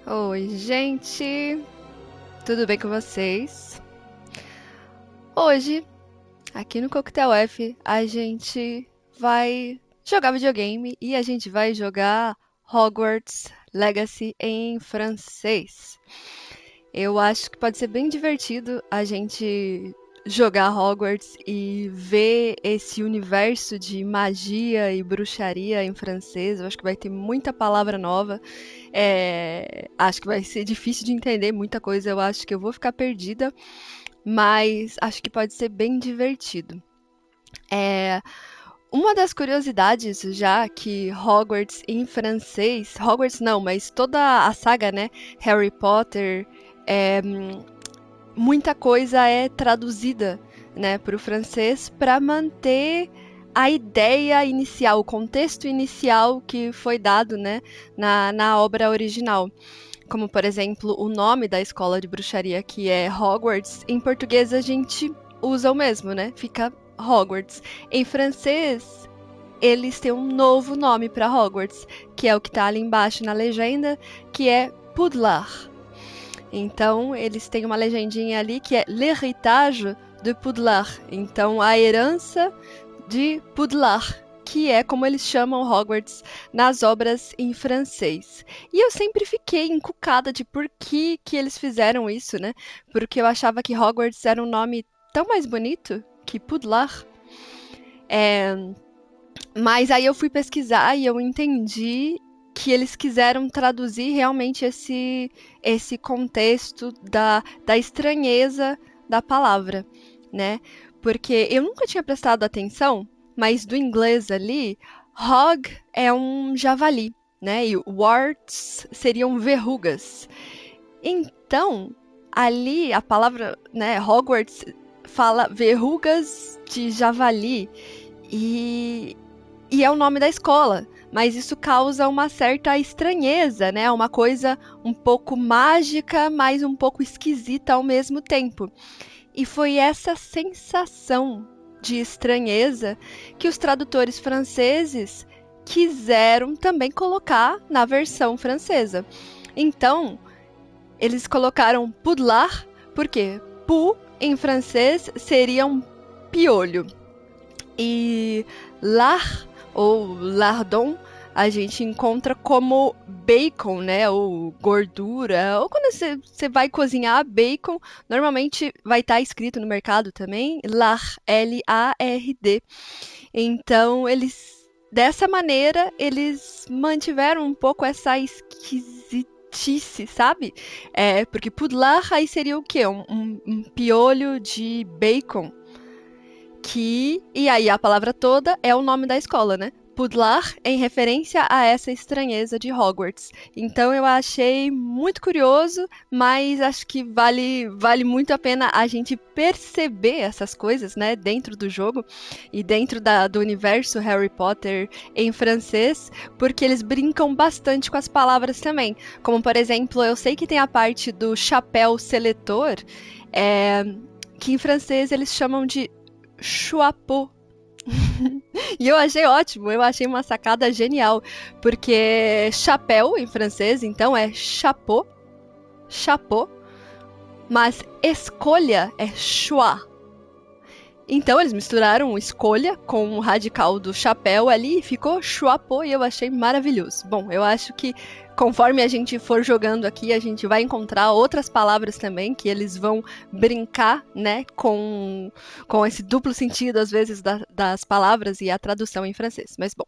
Oi, gente, tudo bem com vocês? Hoje, aqui no Coquetel F, a gente vai jogar videogame e a gente vai jogar Hogwarts Legacy em francês. Eu acho que pode ser bem divertido a gente jogar Hogwarts e ver esse universo de magia e bruxaria em francês. Eu acho que vai ter muita palavra nova. Acho que vai ser difícil de entender muita coisa. Eu acho que eu vou ficar perdida, mas acho que pode ser bem divertido. É, uma das curiosidades já que Hogwarts em francês, Hogwarts não, mas toda a saga, né? Harry Potter, é, muita coisa é traduzida, né, para o francês para manter a ideia inicial, o contexto inicial que foi dado, né, na obra original. Como, por exemplo, o nome da escola de bruxaria, que é Hogwarts, em português a gente usa o mesmo, né? Fica Hogwarts. Em francês, eles têm um novo nome para Hogwarts, que é o que está ali embaixo na legenda, que é Poudlard. Então, eles têm uma legendinha ali que é L'héritage de Poudlard. Então, a herança de Poudlard, que é como eles chamam Hogwarts nas obras em francês. E eu sempre fiquei encucada de por que eles fizeram isso, né? Porque eu achava que Hogwarts era um nome tão mais bonito que Poudlard. É, mas aí eu fui pesquisar e eu entendi que eles quiseram traduzir realmente esse contexto da estranheza da palavra, né? Porque eu nunca tinha prestado atenção, mas do inglês ali, hog é um javali, né? E warts seriam verrugas. Então, ali a palavra, né, Hogwarts fala verrugas de javali. E e é o nome da escola, mas isso causa uma certa estranheza, né? Uma coisa um pouco mágica, mas um pouco esquisita ao mesmo tempo. E foi essa sensação de estranheza que os tradutores franceses quiseram também colocar na versão francesa. Então, eles colocaram poudlard, porque pou em francês seria um piolho. E lar ou lardon a gente encontra como bacon, né? Ou gordura. Ou quando você vai cozinhar bacon, normalmente vai estar escrito no mercado também lar, L-A-R-D. Então, dessa maneira, eles mantiveram um pouco essa esquisitice, sabe? Porque poudlard aí seria o quê? Um piolho de bacon e aí a palavra toda é o nome da escola, né? Poudlard em referência a essa estranheza de Hogwarts. Então eu achei muito curioso, mas acho que vale muito a pena a gente perceber essas coisas, né, dentro do jogo e dentro do universo Harry Potter em francês, porque eles brincam bastante com as palavras também. Como por exemplo, eu sei que tem a parte do chapéu seletor, é, que em francês eles chamam de Chuapo. E eu achei ótimo, eu achei uma sacada genial, porque chapéu em francês, então é chapeau, chapeau, mas escolha é choix. Então eles misturaram escolha com o radical do chapéu ali e ficou chuapô e eu achei maravilhoso. Bom, eu acho que conforme a gente for jogando aqui, a gente vai encontrar outras palavras também que eles vão brincar, né, com esse duplo sentido às vezes das palavras e a tradução em francês. Mas bom,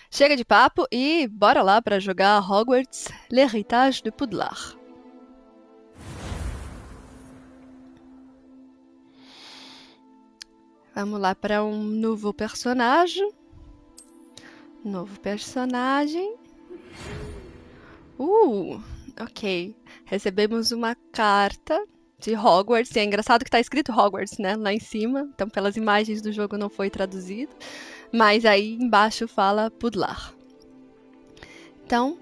chega de papo e bora lá para jogar Hogwarts, L'Héritage de Poudlard. Vamos lá para um novo personagem. Novo personagem. Ok. Recebemos uma carta de Hogwarts. E é engraçado que tá escrito Hogwarts, né? Lá em cima. Então, pelas imagens do jogo não foi traduzido. Mas aí embaixo fala Poudlard. Então,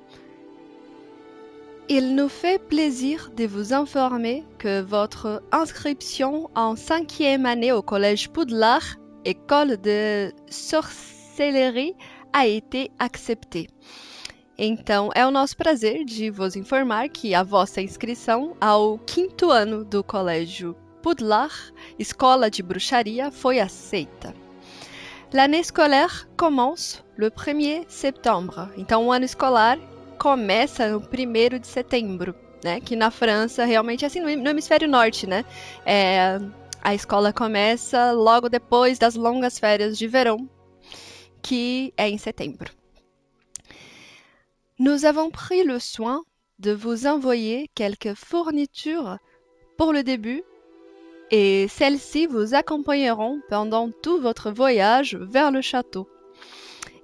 il nous fait plaisir de vous informer que votre inscription en 5e année au collège Poudlard, école de sorcellerie, a été acceptée. Então, é o nosso prazer de vos informar que a vossa inscrição ao 5º ano do Colégio Poudlard, Escola de Bruxaria, foi aceita. L'année scolaire commence le 1er septembre. Então, o ano escolar começa no 1º de setembro, né? Que na França, realmente, assim, no hemisfério norte, né? A escola começa logo depois das longas férias de verão, que é em setembro. Nous avons pris le soin de vous envoyer quelques fournitures pour le début et celles-ci vous acompanheront pendant tout votre voyage vers le château.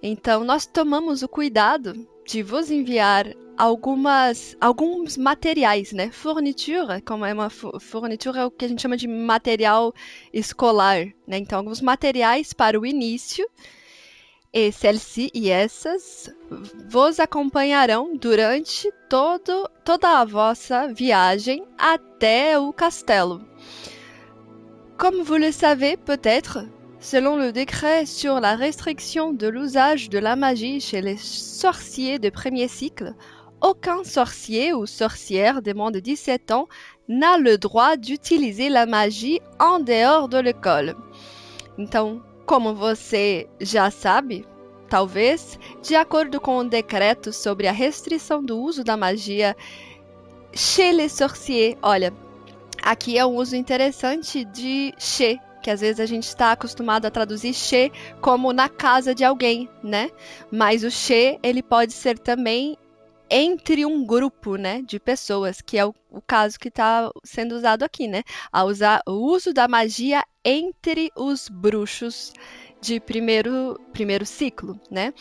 Então, nós tomamos o cuidado de vos enviar alguns materiais, né? Fourniture, como é uma fourniture, é o que a gente chama de material escolar, né? Então, alguns materiais para o início. E celles-ci e essas vos acompanharão durante toda a vossa viagem até o castelo. Comme vous le savez peut-être, selon le décret sur la restriction de l'usage de la magie chez les sorciers de premier cycle, aucun sorcier ou sorcière de moins de 17 ans n'a le droit d'utiliser la magie en dehors de l'école. Então, como você já sabe, talvez, de acordo com o decreto sobre a restrição do uso da magia chez les sorciers, olha, aqui é um uso interessante de chez, que às vezes a gente está acostumado a traduzir chez como na casa de alguém, né? Mas o chez, ele pode ser também entre um grupo, né, de pessoas, que é o caso que está sendo usado aqui, né? O uso da magia entre os bruxos de primeiro ciclo, né?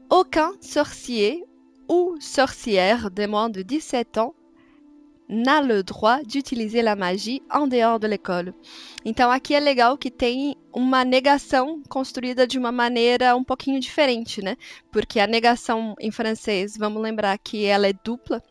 Aucun sorcier ou sorcière de moins de 17 ans n'a le droit d'utiliser la magie en dehors de l'école. Então aqui é legal que tem uma negação construída de uma maneira um pouquinho diferente, né? Porque a negação em francês, vamos lembrar que ela é dupla.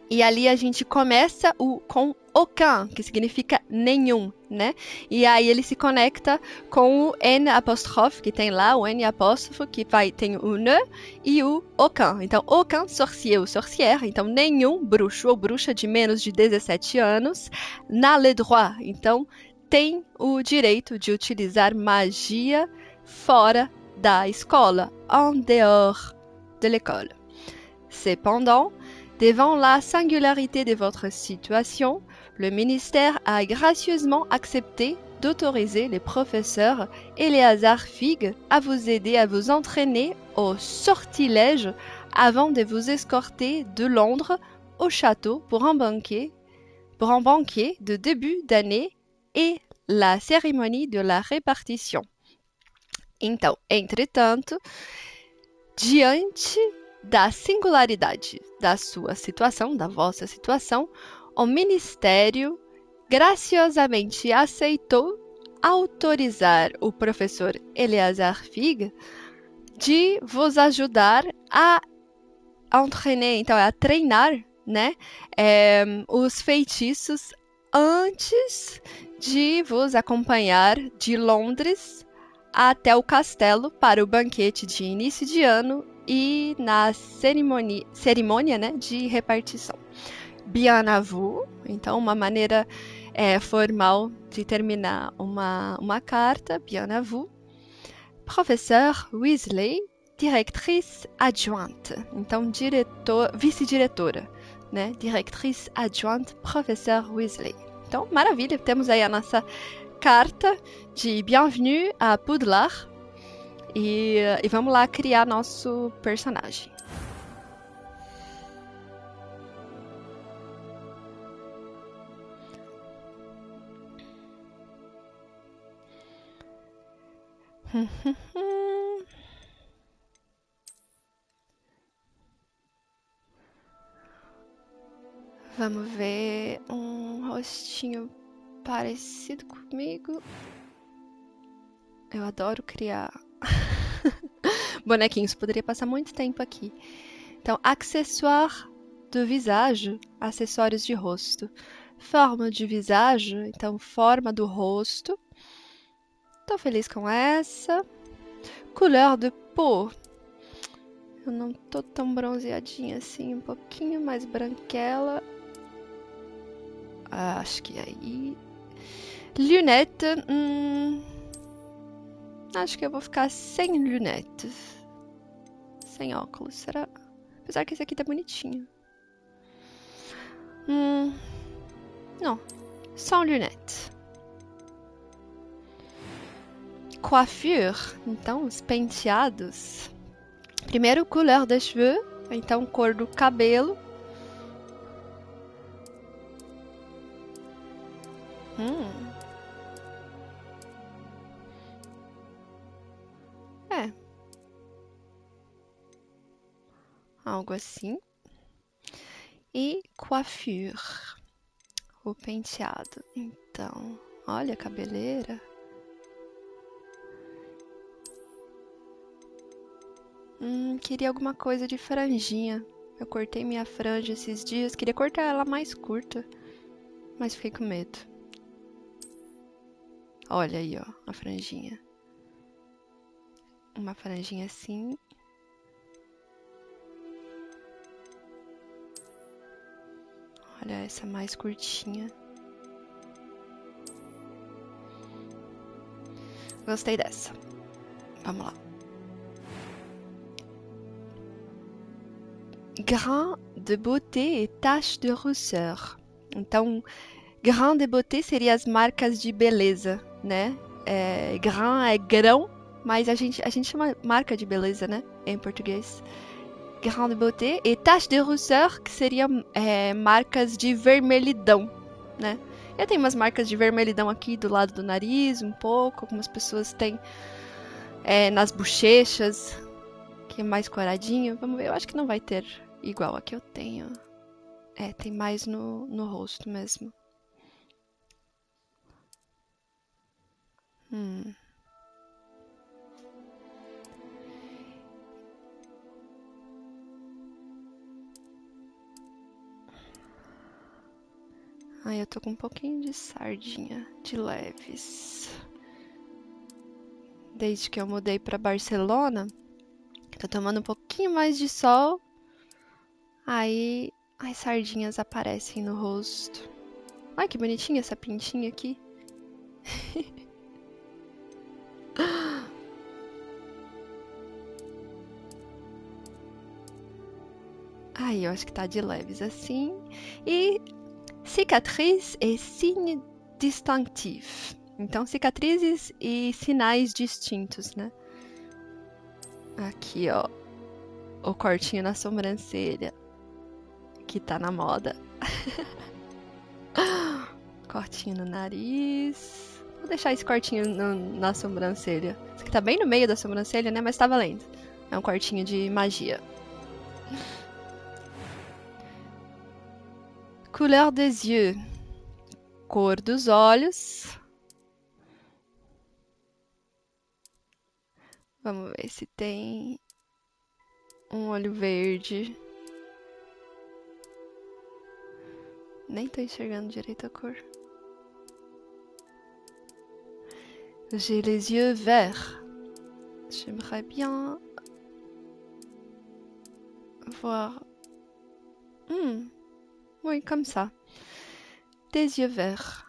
E ali a gente começa com aucun, que significa nenhum, né? E aí ele se conecta com o N apóstrofe, que tem lá, o N apóstrofo, que tem o ne e o aucun. Então, aucun sorcier ou sorcière, então nenhum bruxo ou bruxa de menos de 17 anos, n'a le droit, então tem o direito de utilizar magia fora da escola, en dehors de l'école. Cependant, devant la singularité de votre situation, le ministère a gracieusement accepté d'autoriser les professeurs Éléazar Figue à vous aider à vous entraîner au sortilège avant de vous escorter de Londres au château pour un banquet de début d'année et la cérémonie de la répartition. Então, entretanto, diante da singularidade da sua situação, da vossa situação, o Ministério graciosamente aceitou autorizar o professor Éléazar Figue de vos ajudar a entraîner, então a treinar, né, os feitiços antes de vos acompanhar de Londres até o castelo para o banquete de início de ano e na cerimônia, né, de repartição. Bien à vous, então uma maneira formal de terminar uma carta, bien à vous. Professeur Weasley, directrice adjointe, então vice-diretora, né, directrice adjointe, professeur Weasley. Então, maravilha, temos aí a nossa carta de bienvenue à Poudlard. E vamos lá criar nosso personagem. Vamos ver um rostinho parecido comigo. Eu adoro criar bonequinhos, poderia passar muito tempo aqui. Então, accessoire de visage, acessórios de rosto. Forma de visage, então forma do rosto. Tô feliz com essa. Couleur de peau. Eu não tô tão bronzeadinha assim, um pouquinho mais branquela. Acho que aí... Lunette, acho que eu vou ficar sem lunette. Sem óculos, será? Apesar que esse aqui tá bonitinho. Não, sans lunette. Coiffure, então os penteados. Primeiro, couleur des cheveux, então cor do cabelo. É. Algo assim. E coiffure, o penteado. Então, olha a cabeleira. Queria alguma coisa de franjinha. Eu cortei minha franja esses dias. Queria cortar ela mais curta, mas fiquei com medo. Olha aí, ó, a franjinha. Uma franjinha assim. Olha essa mais curtinha. Gostei dessa. Vamos lá. Grain de beauté e tache de rousseur. Então, grain de beauté seria as marcas de beleza, né? Grain é grão, mas a gente chama marca de beleza, né? Em português. Grain de beauté e tache de rousseur, que seria marcas de vermelhidão, né? Eu tenho umas marcas de vermelhidão aqui do lado do nariz, um pouco. Algumas pessoas têm nas bochechas, que é mais coradinho. Vamos ver, eu acho que não vai ter igual a que eu tenho. Tem mais no rosto mesmo. Ai, eu tô com um pouquinho de sardinha, de leves. Desde que eu mudei pra Barcelona, tô tomando um pouquinho mais de sol. Aí as sardinhas aparecem no rosto. Ai, que bonitinha essa pintinha aqui. Ai, eu acho que tá de leves assim. E cicatriz e signe distinctif. Então, cicatrizes e sinais distintos, né? Aqui, ó. O cortinho na sobrancelha. Que tá na moda. Cortinho no nariz. Vou deixar esse cortinho na sobrancelha. Esse aqui tá bem no meio da sobrancelha, né? Mas tá valendo. É um cortinho de magia. Couleur des yeux. Cor dos olhos. Vamos ver se tem um olho verde. Nem tô enxergando direito a cor. J'ai les yeux verts. J'aimerais bien voir... oui, comme ça. Des yeux verts.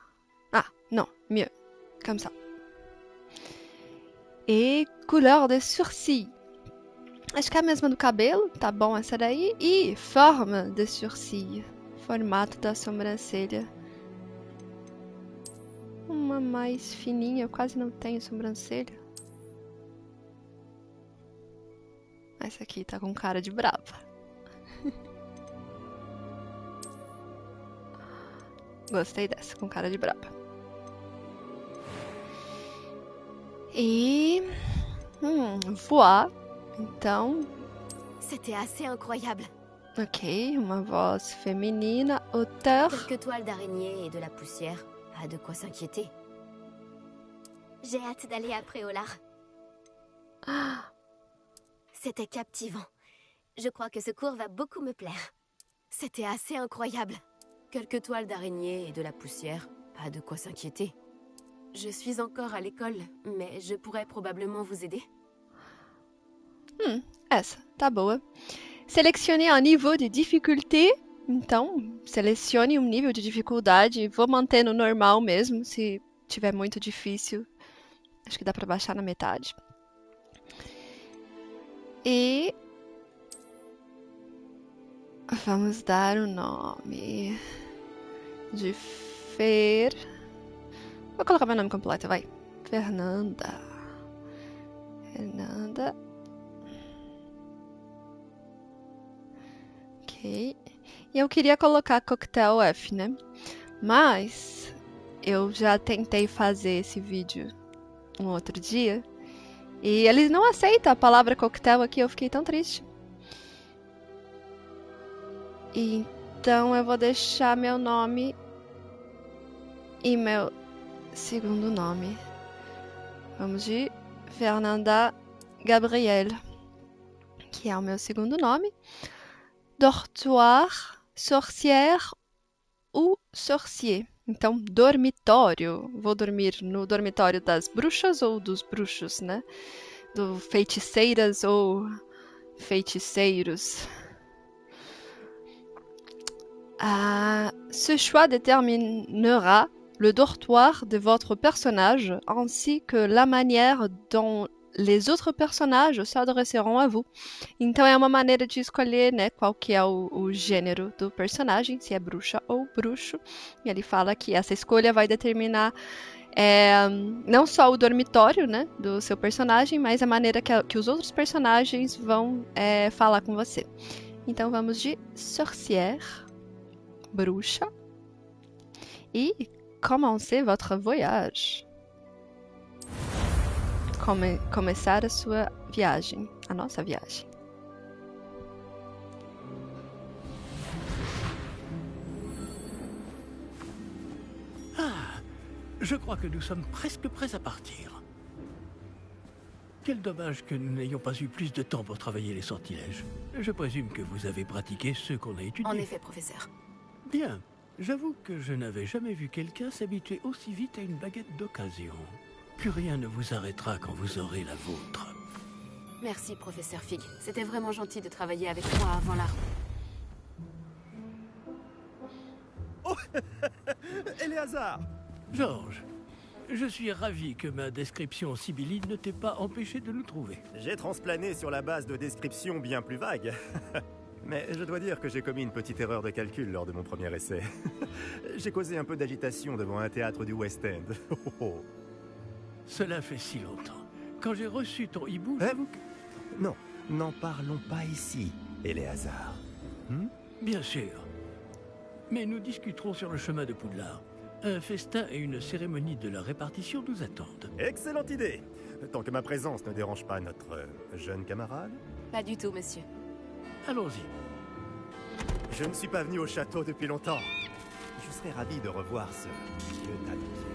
Ah, non, mieux. Comme ça. E couleur des sourcils. Acho que é a mesma do cabelo, tá bom essa daí. E forme de sourcils. Formato da sobrancelha. Uma mais fininha, eu quase não tenho sobrancelha. Essa aqui tá com cara de brava. Gostei dessa, com cara de brava. E... voix. Então... C'était assez incroyable. Ok, uma voz feminina, auteur. Quelques toiles d'araignée et de la poussière. Pas de quoi s'inquiéter. J'ai hâte d'aller à Préolard. C'était captivant. Je crois que ce cours va beaucoup me plaire. C'était assez incroyable. Quelques toiles d'araignée et de la poussière. Pas de quoi s'inquiéter. Je suis encore à l'école, mais je pourrais probablement vous aider. Essa, tá boa. Selecionei um nível de dificuldade. Então, selecione um nível de dificuldade. Vou manter no normal mesmo, se tiver muito difícil. Acho que dá pra baixar na metade. E vamos dar o nome de Fer. Vou colocar meu nome completo, vai. Fernanda. Ok. E eu queria colocar Coquetel F, né? Mas eu já tentei fazer esse vídeo um outro dia e eles não aceitam a palavra coquetel aqui, eu fiquei tão triste. Então eu vou deixar meu nome e meu segundo nome. Vamos de Fernanda Gabrielle, que é o meu segundo nome. Dortoir, sorcière ou sorcier. Então, dormitório. Vou dormir no dormitório das bruxas ou dos bruxos, né? Do feiticeiras ou feiticeiros. Ce choix déterminera le dortoir de votre personnage ainsi que la manière dont les autres personnages s'adresseront à vous. Então é uma maneira de escolher, né, qual que é o gênero do personagem, se é bruxa ou bruxo. E ele fala que essa escolha vai determinar não só o dormitório, né, do seu personagem, mas a maneira que os outros personagens vão falar com você. Então vamos de sorcière, bruxa, e commencer votre voyage. Começar a sua viagem, a nossa viagem. Je crois que nous sommes presque prêts à partir. Quel dommage que nous n'ayons pas eu plus de temps pour travailler les sortilèges. Je présume que vous avez pratiqué ceux qu'on a étudiés. En effet, professeur. Bien. J'avoue que je n'avais jamais vu quelqu'un s'habituer aussi vite à une baguette d'occasion. Plus rien ne vous arrêtera quand vous aurez la vôtre. Merci, professeur Fig. C'était vraiment gentil de travailler avec moi avant l'arme. Oh Éléazar! Georges, je suis ravi que ma description sibylline ne t'ait pas empêché de nous trouver. J'ai transplané sur la base de descriptions bien plus vagues. Mais je dois dire que j'ai commis une petite erreur de calcul lors de mon premier essai. J'ai causé un peu d'agitation devant un théâtre du West End. Cela fait si longtemps. Quand j'ai reçu ton hibou, j'avoue que... Non, n'en parlons pas ici, Éléazar. Bien sûr. Mais nous discuterons sur le chemin de Poudlard. Un festin et une cérémonie de la répartition nous attendent. Excellente idée. Tant que ma présence ne dérange pas notre jeune camarade. Pas du tout, monsieur. Allons-y. Je ne suis pas venu au château depuis longtemps. Je serais ravi de revoir ce vieux tas de pierres.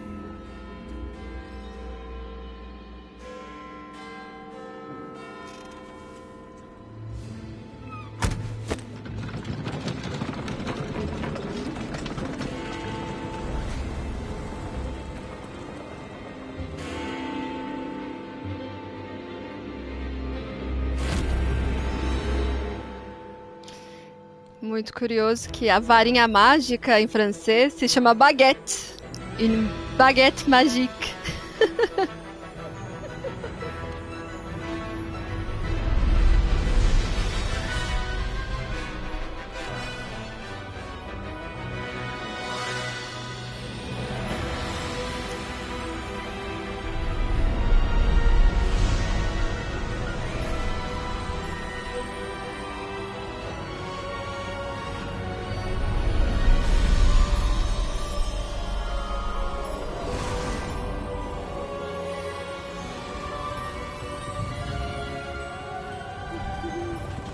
Muito curioso que a varinha mágica em francês se chama baguette. Une baguette magique.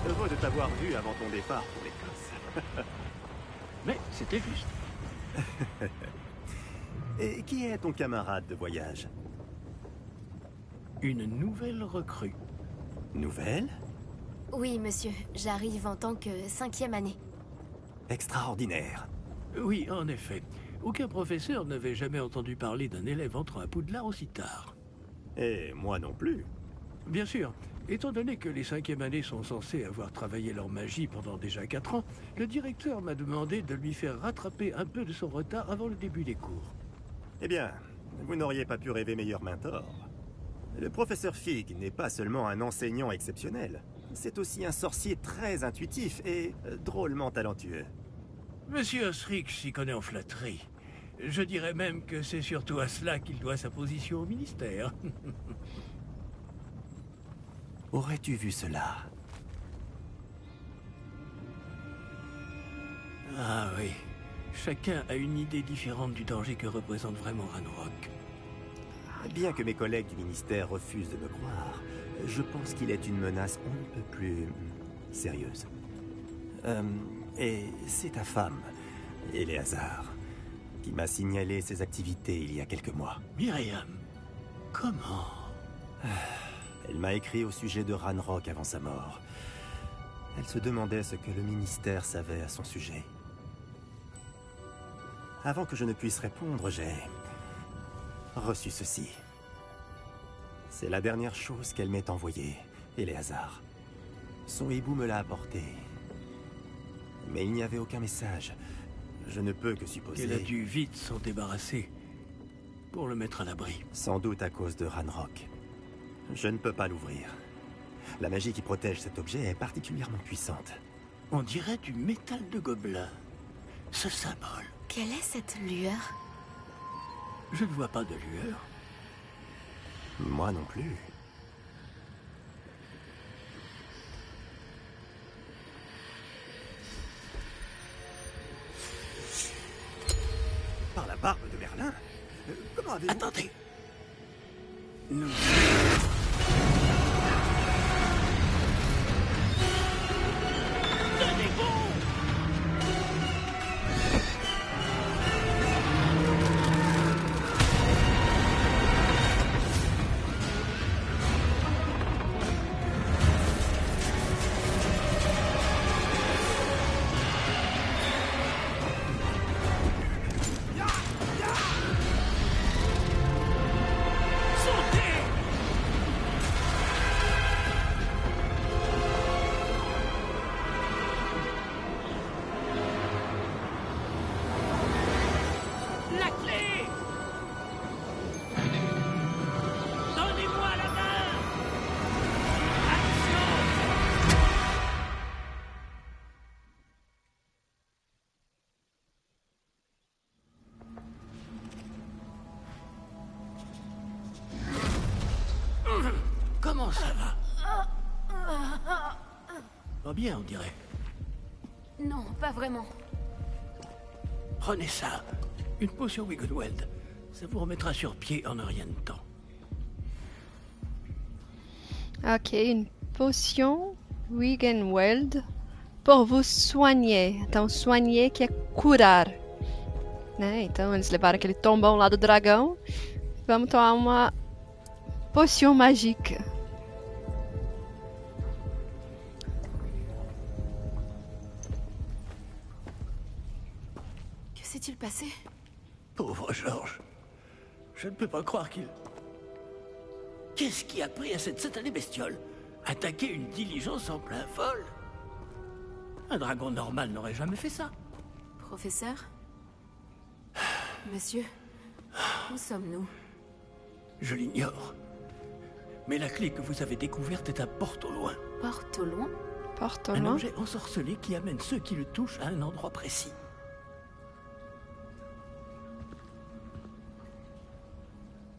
Heureux de t'avoir vu avant ton départ pour l'Écosse. Mais c'était juste. Et qui est ton camarade de voyage? Une nouvelle recrue. Nouvelle? Oui, monsieur. J'arrive en tant que 5e année. Extraordinaire. Oui, en effet. Aucun professeur n'avait jamais entendu parler d'un élève entrant à Poudlard aussi tard. Et moi non plus. Bien sûr, Étant donné que les 5e années sont censées avoir travaillé leur magie pendant déjà 4 ans, le directeur m'a demandé de lui faire rattraper un peu de son retard avant le début des cours. Eh bien, vous n'auriez pas pu rêver meilleur mentor. Le professeur Fig n'est pas seulement un enseignant exceptionnel, c'est aussi un sorcier très intuitif et drôlement talentueux. Monsieur Osric s'y connaît en flatterie. Je dirais même que c'est surtout à cela qu'il doit sa position au ministère. Aurais-tu vu cela? Ah oui. Chacun a une idée différente du danger que représente vraiment Ranrock. Bien que mes collègues du ministère refusent de me croire, je pense qu'il est une menace on ne peut plus sérieuse. Et c'est ta femme, Éléazar, qui m'a signalé ses activités il y a quelques mois. Myriam, comment? Elle m'a écrit au sujet de Ranrock avant sa mort. Elle se demandait ce que le ministère savait à son sujet. Avant que je ne puisse répondre, j'ai reçu ceci. C'est la dernière chose qu'elle m'ait envoyée, Éléazar. Son hibou me l'a apporté. Mais il n'y avait aucun message. Je ne peux que supposer... qu'elle a dû vite s'en débarrasser pour le mettre à l'abri. Sans doute à cause de Ranrock. Je ne peux pas l'ouvrir. La magie qui protège cet objet est particulièrement puissante. On dirait du métal de gobelin. Ce symbole. Quelle est cette lueur? Je ne vois pas de lueur. Moi non plus. Par la barbe de Merlin? Comment avez-vous... Attendez. Nous... La clé! Donnez-moi la main! Action! Comment ça va? Pas bien, on dirait. Non, pas vraiment. Prenez ça. Une potion Wiggenweld. Ça vous remettra sur pied en un rien de temps. Ok, une potion Wiggenweld pour vous soigner. Então, soigner que é curar. Né? Então, eles levaram aquele tombão lá do dragão. Vamos tomar uma potion magique. Que s'est-il passé? Pauvre Georges. Je ne peux pas croire qu'il... Qu'est-ce qui a pris à cette satanée bestiole? Attaquer une diligence en plein vol? Un dragon normal n'aurait jamais fait ça. Professeur? Monsieur? Où sommes-nous? Je l'ignore. Mais la clé que vous avez découverte est un porte au loin. Porte au loin? Porte au Un loin. objet ensorcelé qui amène ceux qui le touchent à un endroit précis.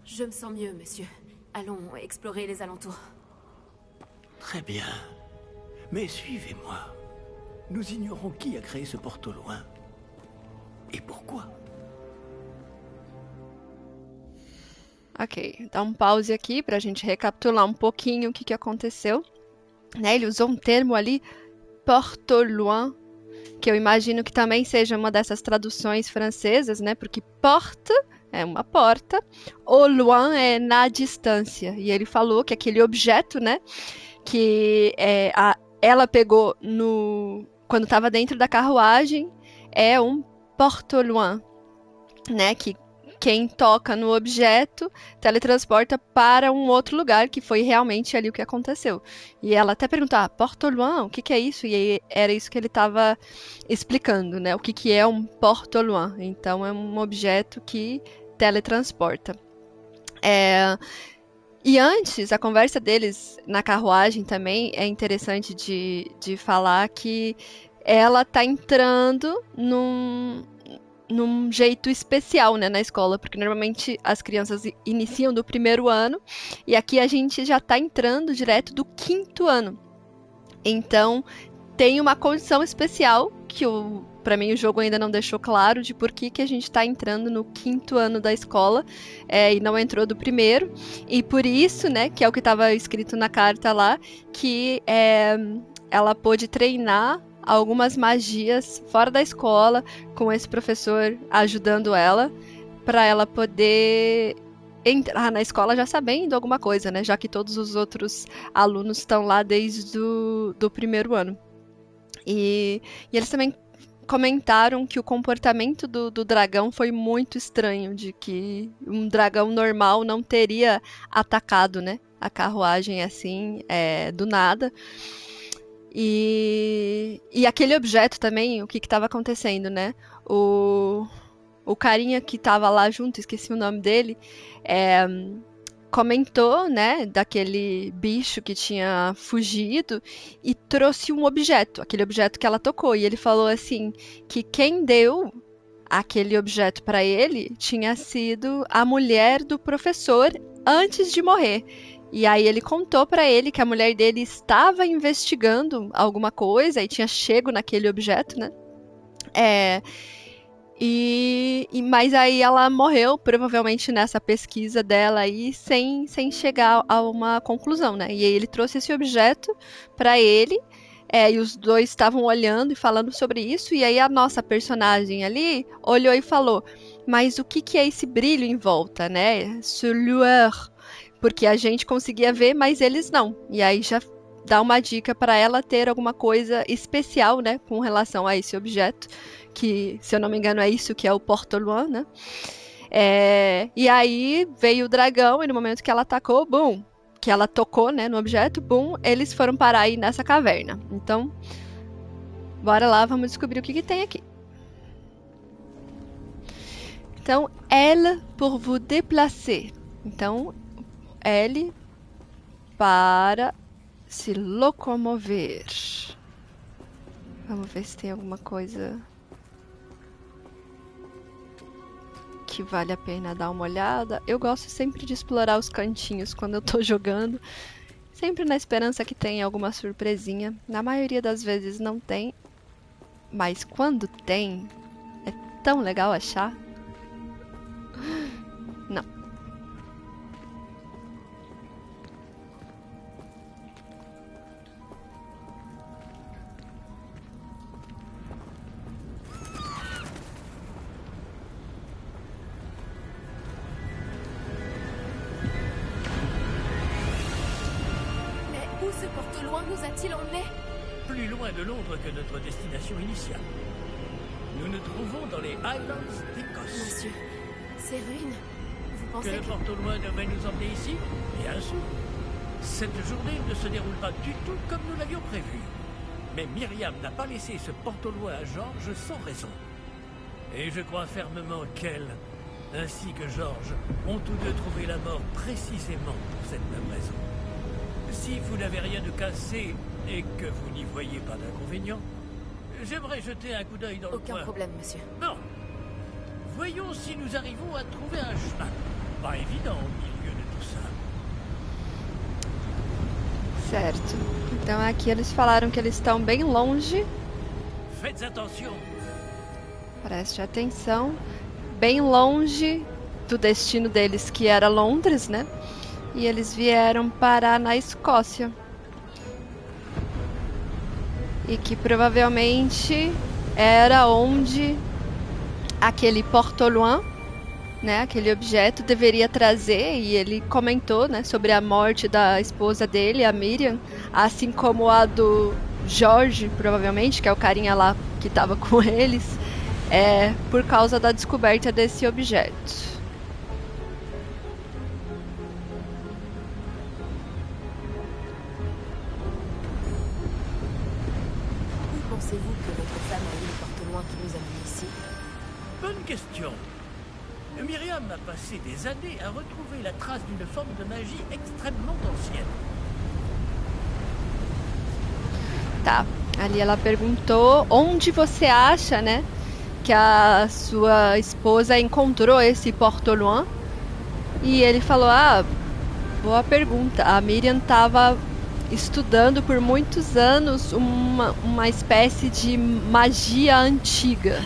Je me sens mieux, monsieur. Allons explorer les alentours. Très bien. Mais suivez-moi. Nous ignorons qui a créé ce porte au loin. Et pourquoi? Ok, dá um pause aqui para a gente recapitular um pouquinho o que aconteceu. Né, ele usou um termo ali, porte au loin, que eu imagino que também seja uma dessas traduções francesas, né? Porque porte é uma porta, au loin é na distância. E ele falou que aquele objeto, né? Que ela pegou quando estava dentro da carruagem é um porte au loin, né? Que quem toca no objeto teletransporta para um outro lugar, que foi realmente ali o que aconteceu. E ela até perguntou, Porte au Loin, o que é isso? E aí era isso que ele estava explicando, né? O que é um Porte au Loin. Então é um objeto que teletransporta. E antes, a conversa deles na carruagem também é interessante de falar que ela tá entrando num jeito especial, né, na escola, porque normalmente as crianças iniciam do primeiro ano e aqui a gente já tá entrando direto do quinto ano. Então, tem uma condição especial que para mim o jogo ainda não deixou claro de por que a gente está entrando no quinto ano da escola e não entrou do primeiro. E por isso, né, que é o que estava escrito na carta lá, que ela pôde treinar algumas magias fora da escola, com esse professor ajudando ela, para ela poder entrar na escola já sabendo alguma coisa, né? Já que todos os outros alunos estão lá desde do primeiro ano. E eles também comentaram que o comportamento do dragão foi muito estranho, de que um dragão normal não teria atacado, né, a carruagem assim, do nada. E aquele objeto também, o que estava acontecendo, né? O carinha que estava lá junto, esqueci o nome dele, comentou, né, daquele bicho que tinha fugido e trouxe um objeto, aquele objeto que ela tocou. E ele falou assim, que quem deu aquele objeto para ele tinha sido a mulher do professor antes de morrer. E aí ele contou para ele que a mulher dele estava investigando alguma coisa e tinha chego naquele objeto, né? Mas aí ela morreu, provavelmente nessa pesquisa dela aí, sem chegar a uma conclusão, né? E aí ele trouxe esse objeto para ele, e os dois estavam olhando e falando sobre isso, e aí a nossa personagem ali olhou e falou, mas o que é esse brilho em volta, né? Ce lueur. Porque a gente conseguia ver, mas eles não. E aí já dá uma dica para ela ter alguma coisa especial, né, com relação a esse objeto, que, se eu não me engano, é isso que é o Porte au Loin, né? E aí veio o dragão, e no momento que ela atacou, bum, que ela tocou, né, no objeto, bum, eles foram parar aí nessa caverna. Então, bora lá, vamos descobrir o que tem aqui. Então, L pour vous déplacer. Então, L para se locomover. Vamos ver se tem alguma coisa que vale a pena dar uma olhada. Eu gosto sempre de explorar os cantinhos quando eu tô jogando, sempre na esperança que tenha alguma surpresinha. Na maioria das vezes não tem, mas quando tem, é tão legal achar. Não. Ce Porte au Loin nous a-t-il emmenés? Plus loin de Londres que notre destination initiale. Nous nous trouvons dans les Highlands d'Écosse. Monsieur, ces ruines, vous pensez Que le Porte au Loin devrait nous emmener ici? Bien sûr. Cette journée ne se déroule pas du tout comme nous l'avions prévu. Mais Myriam n'a pas laissé ce Porte au Loin à George sans raison. Et je crois fermement qu'elle, ainsi que George, ont tous deux trouvé la mort précisément pour cette même raison. Si vous n'avez rien de cassé et que vous n'y voyez pas d'inconvénient, j'aimerais jeter un coup d'œil dans le coin. Aucun problème, monsieur. Non. Voyons si nous arrivons à trouver un chemin. Pas évident au milieu de tout ça. Certo. Então aqui eles falaram que eles estão bem longe. Faites attention. Preste atenção. Bem longe do destino deles, que era Londres, né? E eles vieram parar na Escócia. E que provavelmente era onde aquele Porte au Loin, né, aquele objeto, deveria trazer. E ele comentou, né, sobre a morte da esposa dele, a Miriam, assim como a do George, provavelmente, que é o carinha lá que estava com eles, por causa da descoberta desse objeto. pensez-vous que votre femme a eu le porte-loin qui nous a mis ici? Bonne question. Myriam a passé des années à retrouver la trace d'une forme de magie extrêmement ancienne. Tá, ali ela perguntou onde você acha, né, que a sua esposa encontrou esse Porte-Loin. E ele falou, boa pergunta. A Miriam estava estudando por muitos anos uma espécie de magia antiga.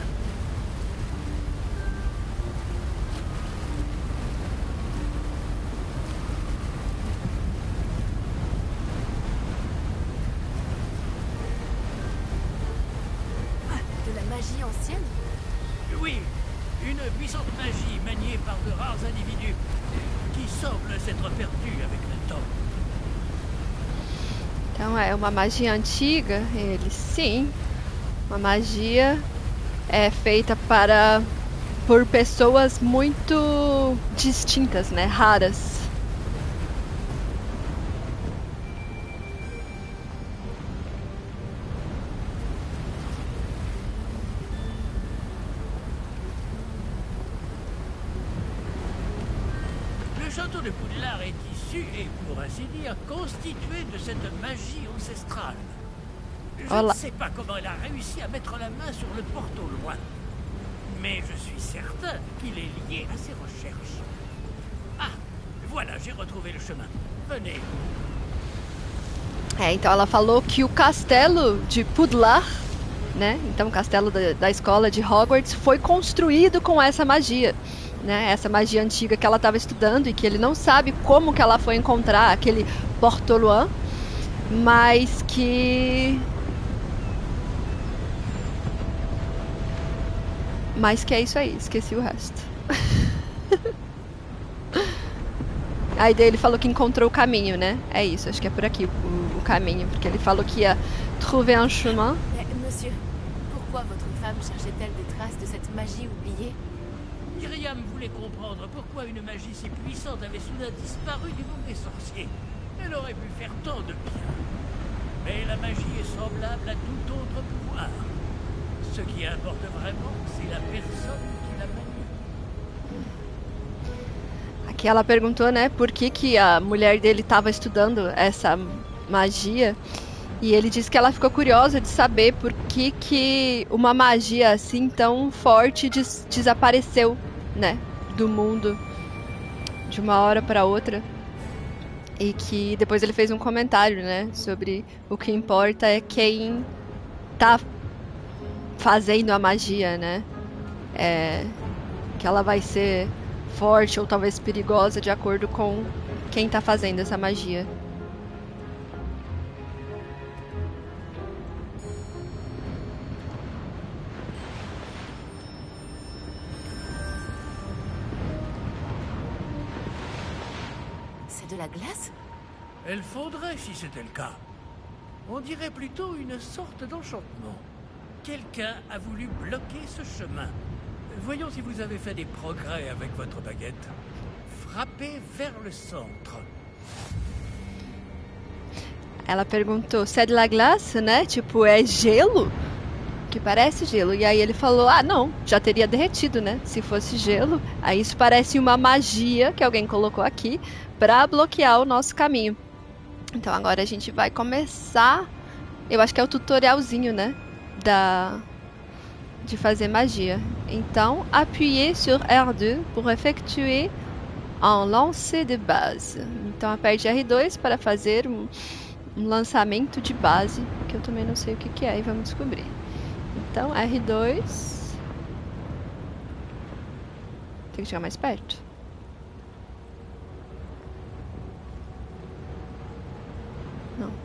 De la magie ancienne? Oui, une puissante magie maniée par de rares individus qui semble s'être perdue avec le temps. Então é uma magia antiga? Ele, sim. Uma magia feita por pessoas muito distintas, né? Raras. Le château de Poudlard est issu et, pour ainsi dire, constitué de cette magie ancestrale. Je Voilà. ne sais pas comment elle a réussi à mettre la main sur le Porte-Loin, mais je suis certain qu'il est lié à ses recherches. Ah, voilà, j'ai retrouvé le chemin. Venez. Então ela falou que o castelo de Poudlard, né? Então o castelo da escola de Hogwarts foi construído com essa magia, né? Essa magia antiga que ela estava estudando e que ele não sabe como que ela foi encontrar aquele Porte-Loin, mas que é isso aí, esqueci o resto. Aí daí ele falou que encontrou o caminho, né? É isso, acho que é por aqui o caminho, porque ele falou que ia trouver un chemin. Mais, monsieur, pourquoi votre femme cherchait-elle des traces de cette magie oubliée? Myriam voulait comprendre pourquoi une magie si puissante avait soudain disparu du monde des sorciers. Elle aurait pu faire tant de bien. Mais la magie est semblable à tout autre pouvoir. Ce qui importe vraiment, c'est la personne qui la manie. Aqui ela perguntou, né, por que a mulher dele estava estudando essa magia. E ele disse que ela ficou curiosa de saber por que uma magia assim tão forte desapareceu, né, do mundo de uma hora para outra. E que depois ele fez um comentário, né, sobre o que importa é quem tá fazendo a magia, né? Que ela vai ser forte ou talvez perigosa de acordo com quem tá fazendo essa magia. C'est de la glace? Elle fondrait si c'était le cas. On dirait plutôt une sorte d'enchantement. Quelqu'un a voulu bloquer ce chemin. Voyons si vous avez fait des progrès avec votre baguette. Frappez vers le centre. Ela perguntou se é de la glace, né? Tipo, é gelo? Que parece gelo. E aí ele falou, não, já teria derretido, né? Se fosse gelo. Aí isso parece uma magia que alguém colocou aqui pra bloquear o nosso caminho. Então agora a gente vai começar. Eu acho que é o tutorialzinho, né? De fazer magia. Então, appuyez sur R2 pour effectuer un lancer de base. Então aperte R2 para fazer um lançamento de base, que eu também não sei o que é, e vamos descobrir. Então, R2. Tem que chegar mais perto. Não.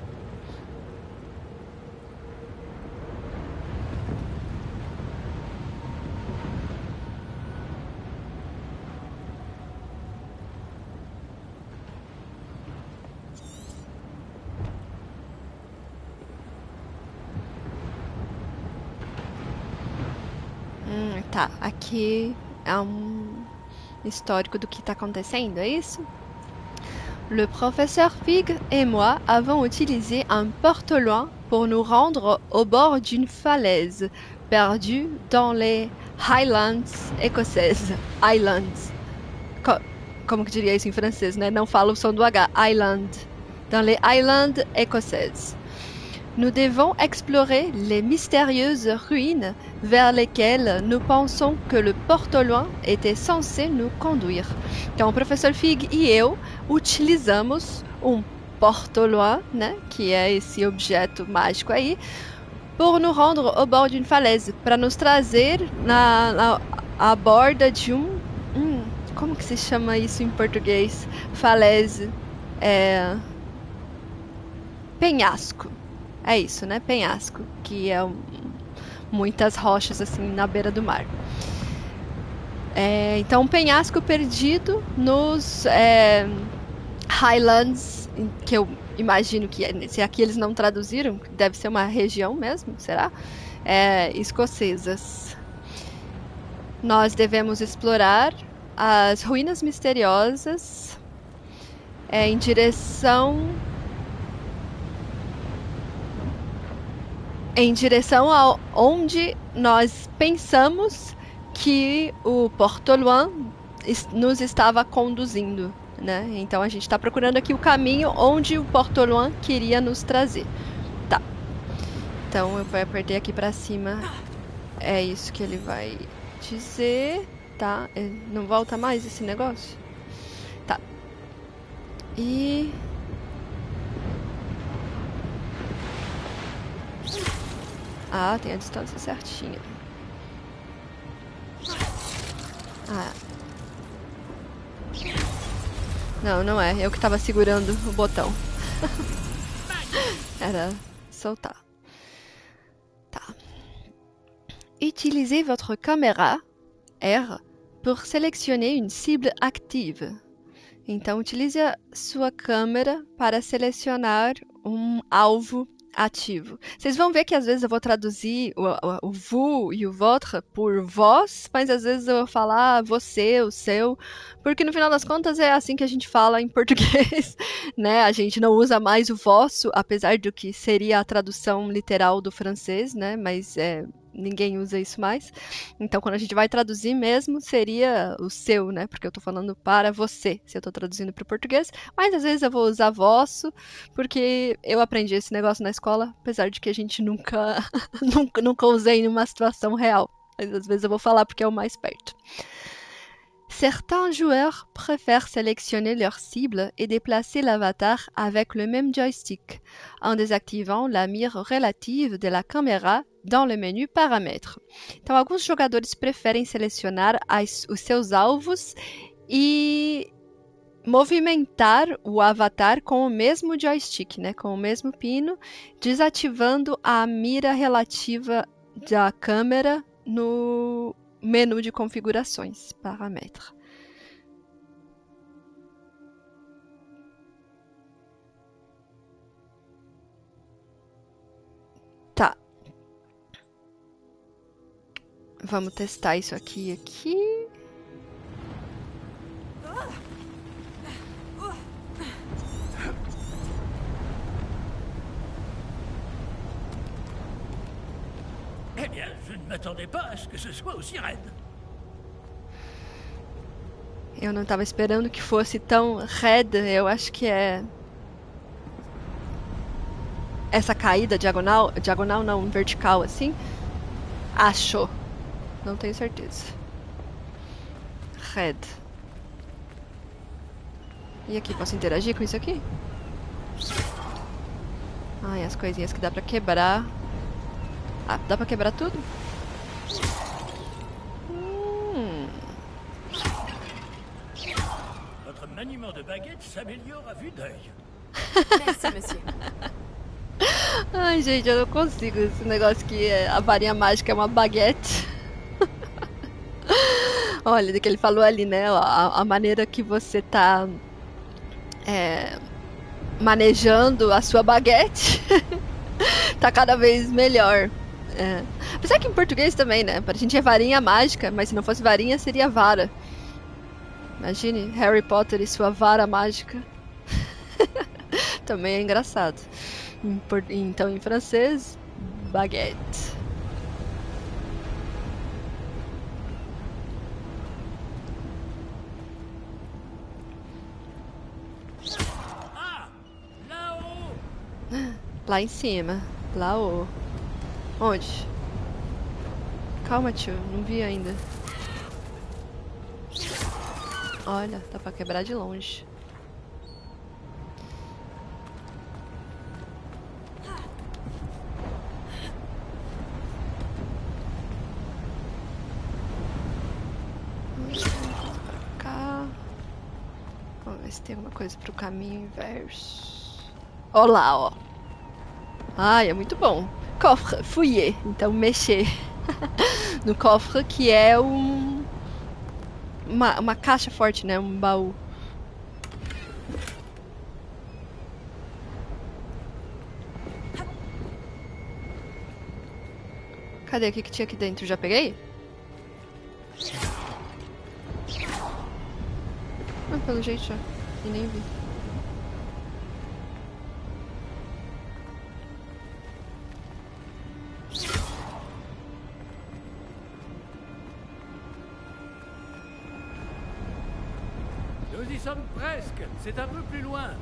Tá, aqui é um histórico do que tá acontecendo, é isso? Le professeur Fig et moi avons utilisé un porte-loin pour nous rendre au bord d'une falaise perdue dans les Highlands écossaises. Highlands. Como que diria isso em francês, né? Não fala o som do H. Island. Dans les Highlands écossaises. Nous devons explorer les mystérieuses ruines vers lesquelles nous pensons que le porte-loin était censé nous conduire. Então, o professor Fig e eu utilizamos um porte-loin, né, que é esse objeto mágico aí, pour nous rendre au bord d'une falaise, para nos trazer à borda de como que se chama isso em português? Falaise. Penhasco. É isso, né? Penhasco, que é muitas rochas assim na beira do mar. Então, um penhasco perdido nos Highlands, que eu imagino que se aqui eles não traduziram, deve ser uma região mesmo, será? Escocesas. Nós devemos explorar as ruínas misteriosas em direção a onde nós pensamos que o porte-loin nos estava conduzindo, né? Então a gente está procurando aqui o caminho onde o porte-loin queria nos trazer. Tá. Então eu vou apertar aqui para cima. É isso que ele vai dizer, tá? Não volta mais esse negócio? Tá. E tem a distância certinha. Não é. Eu que tava segurando o botão. Era soltar. Tá. Utilisez votre caméra R pour sélectionner une cible active. Então, utilize a sua câmera para selecionar um alvo ativo. Vocês vão ver que às vezes eu vou traduzir o vous e o votre por vós, mas às vezes eu vou falar você, o seu, porque no final das contas é assim que a gente fala em português, né? A gente não usa mais o vosso, apesar do que seria a tradução literal do francês, né? Mas ninguém usa isso mais. Então, quando a gente vai traduzir mesmo, seria o seu, né? Porque eu tô falando para você, se eu tô traduzindo para o português. Mas, às vezes, eu vou usar vosso, porque eu aprendi esse negócio na escola, apesar de que a gente nunca usei em uma situação real. Mas, às vezes, eu vou falar porque é o mais perto. Certains joueurs préfèrent sélectionner leur cible et déplacer l'avatar avec le même joystick, en désactivant la mire relative de la caméra dans le menu Paramètres. Então, alguns jogadores preferem selecionar os seus alvos e movimentar o avatar com o mesmo joystick, né, com o mesmo pino, desativando a mira relativa da câmera no menu de configurações, Paramètres. Tá. Vamos testar isso aqui. Eh bien, je ne m'attendais pas à ce que ce soit aussi raide. Eu não estava esperando que fosse tão red. Eu acho que é essa caída diagonal não, vertical assim. Acho. Não tenho certeza. Red. E aqui, posso interagir com isso aqui? Ai, as coisinhas que dá pra quebrar. Dá pra quebrar tudo? Votre maniement de baguette s'améliore à vue d'œil. Merci, monsieur. Ai, gente, eu não consigo. Esse negócio que a varinha mágica é uma baguete. Olha, do que ele falou ali, né? A maneira que você tá manejando a sua baguete tá cada vez melhor. Apesar que em português também, né? Pra gente é varinha mágica, mas se não fosse varinha, seria vara. Imagine Harry Potter e sua vara mágica. também é engraçado. Então, em francês, baguette. Lá em cima. Lá o... Onde? Calma, tio. Não vi ainda. Olha, dá pra quebrar de longe. Pra cá. Vamos ver se tem alguma coisa pro caminho inverso. Olha lá, ó. Ai, é muito bom. Cofre, fouiller. Então, mexer no cofre, que é uma caixa forte, né? Um baú. Cadê? O que tinha aqui dentro? Já peguei? Ah, pelo jeito já. E nem vi. Nous y sommes presque. C'est un peu plus loin.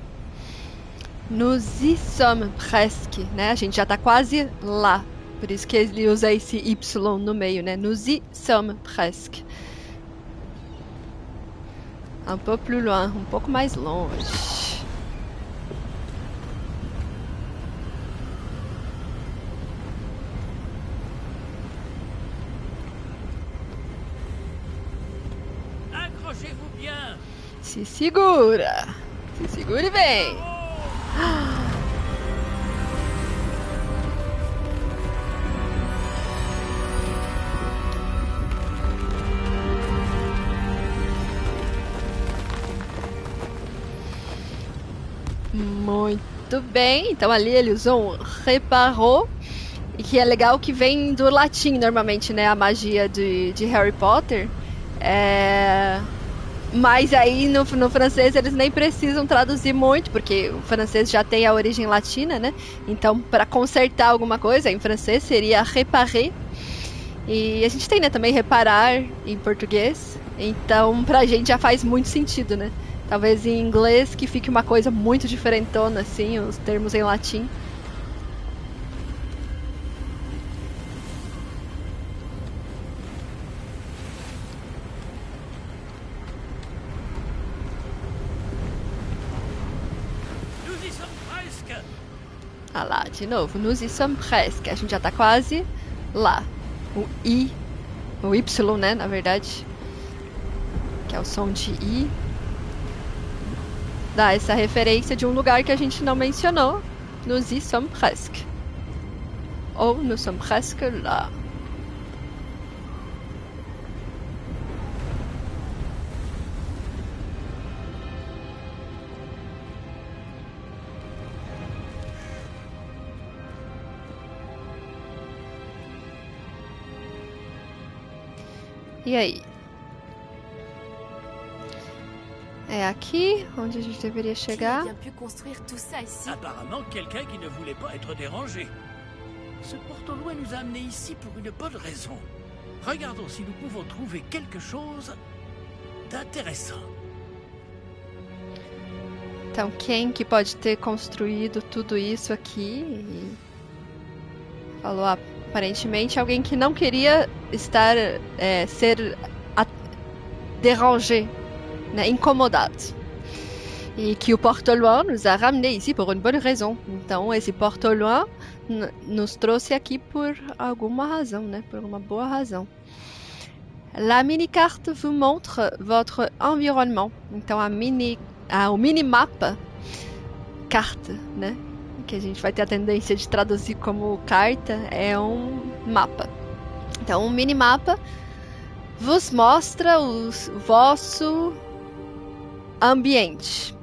Nous y sommes presque, né? A gente já tá quase lá. Por isso que ele usa esse Y no meio, né? Nous y sommes presque. Un peu plus loin, um pouco mais longe. Accrochez-vous bien. Se segura. Se segure bem. Muito bem. Então ali ele usou um reparou. E que é legal que vem do latim normalmente, né? A magia de Harry Potter. Mas aí no francês eles nem precisam traduzir muito, porque o francês já tem a origem latina, né? Então, para consertar alguma coisa, em francês seria réparer. E a gente tem, né, também reparar em português. Então, pra gente já faz muito sentido, né? Talvez em inglês que fique uma coisa muito diferentona, assim, os termos em latim. Ah lá, de novo, nous y sommes presque. A gente já tá quase lá. O Y, né, na verdade, que é o som de I, dá essa referência de um lugar que a gente não mencionou. Nous y sommes presque. Ou nous sommes presque là. E aí? É aqui onde a gente deveria chegar. Qui a bien pu construire tout ça ici? Apparemment, quelqu'un qui ne voulait pas être dérangé. Ce porte au loin nous a amenés ici pour une bonne raison. Regardons si nous pouvons trouver quelque chose d'intéressant. Então, quem que pode ter construído tudo isso aqui? E falou, aparentemente, alguém que não queria estar, ser dérangé, né, incomodado. E que o porte-au-loin nos a ramenés ici por une bonne raison. Então, esse porte-au-loin nos trouxe aqui por alguma razão, né? Por uma boa razão. La mini-carte vous montre votre environnement. Então, o minimapa, carte, né? Que a gente vai ter a tendência de traduzir como carta, é um mapa. Então, um minimapa vos mostra o vosso ambiente.